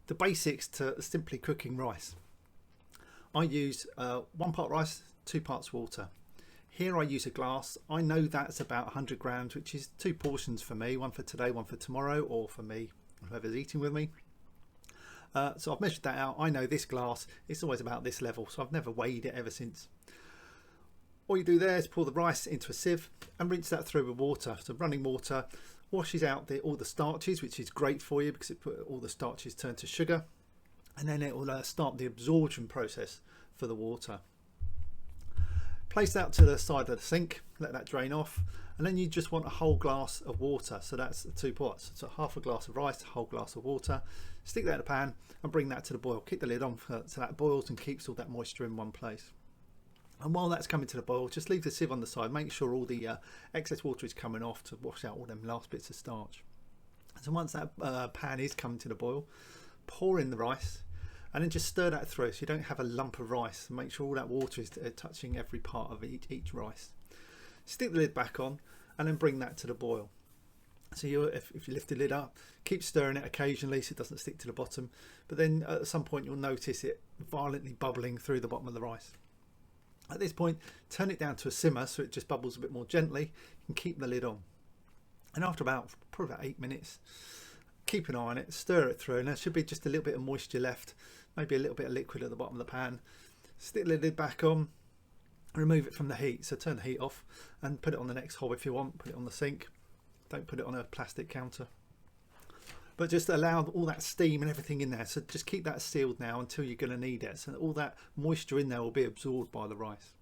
the basics to simply cooking rice. I use 1 part rice, 2 parts water. Here I use a glass. I know that's about 100 grams, which is 2 portions for me, one for today, one for tomorrow, or for me, whoever's eating with me. So I've measured that out. I know this glass, it's always about this level, so I've never weighed it ever since. All you do there is pour the rice into a sieve and rinse that through with water. So running water washes out all the starches, which is great for you because all the starches turn to sugar, and then it will start the absorption process for the water. Place that to the side of the sink, let that drain off, and then you just want a whole glass of water. So that's 2 parts. So half a glass of rice, a whole glass of water. Stick that in a pan and bring that to the boil. Keep the lid on so that boils and keeps all that moisture in one place. And while that's coming to the boil, just leave the sieve on the side. Make sure all the excess water is coming off to wash out all them last bits of starch. So once that pan is coming to the boil, pour in the rice, and then just stir that through so you don't have a lump of rice. Make sure all that water is touching every part of each rice. Stick the lid back on and then bring that to the boil. So if you lift the lid up, keep stirring it occasionally so it doesn't stick to the bottom, but then at some point you'll notice it violently bubbling through the bottom of the rice. At this point, turn it down to a simmer so it just bubbles a bit more gently, and keep the lid on. And after probably about 8 minutes, keep an eye on it, stir it through, and there should be just a little bit of moisture left, maybe a little bit of liquid at the bottom of the pan. Stick the lid back on, remove it from the heat, so turn the heat off and put it on the next hob if you want. Put it on the sink, don't put it on a plastic counter, but just allow all that steam and everything in there. So just keep that sealed now until you're going to need it, so all that moisture in there will be absorbed by the rice.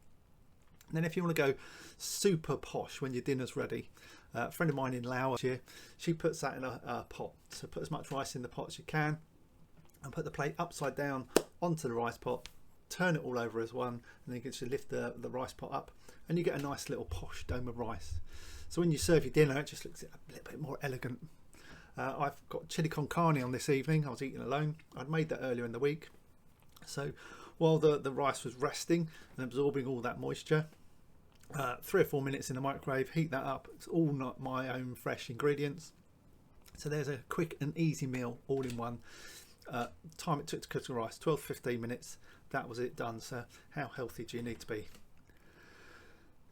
And then if you want to go super posh when your dinner's ready, a friend of mine in Laos here, she puts that in a pot. So put as much rice in the pot as you can and put the plate upside down onto the rice pot, turn it all over as one, and then you can just lift the rice pot up and you get a nice little posh dome of rice. So when you serve your dinner, it just looks a little bit more elegant. I've got chili con carne on this evening. I was eating alone. I'd made that earlier in the week. So while the rice was resting and absorbing all that moisture, 3 or 4 minutes in the microwave, heat that up. It's all not my own fresh ingredients. So there's a quick and easy meal all in one. Time it took to cook the rice, 12-15 minutes. That was it done. So how healthy do you need to be?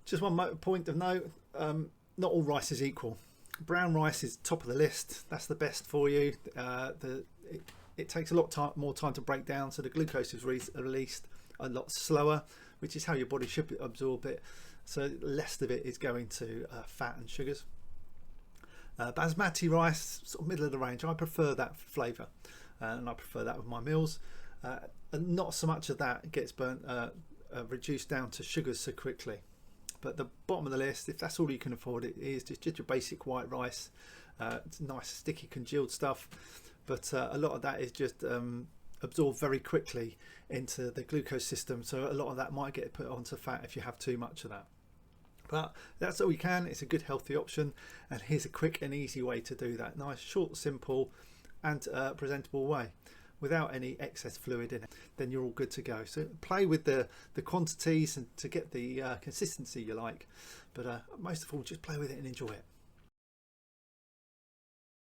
Just one point of note, not all rice is equal. Brown rice is top of the list. That's the best for you. It takes a lot more time to break down, so the glucose is released a lot slower, which is how your body should absorb it. So less of it is going to fat and sugars. Basmati rice, sort of middle of the range. I prefer that flavour, and I prefer that with my meals. And not so much of that gets reduced down to sugars so quickly. But the bottom of the list, if that's all you can afford, it is just your basic white rice. It's nice, sticky, congealed stuff, but a lot of that is just absorbed very quickly into the glucose system. So a lot of that might get put onto fat if you have too much of that. But that's all you can. It's a good healthy option, and here's a quick and easy way to do that. Nice, short, simple, and presentable way, without any excess fluid in it. Then you're all good to go. So play with the quantities and to get the consistency you like, but most of all, just play with it and enjoy it.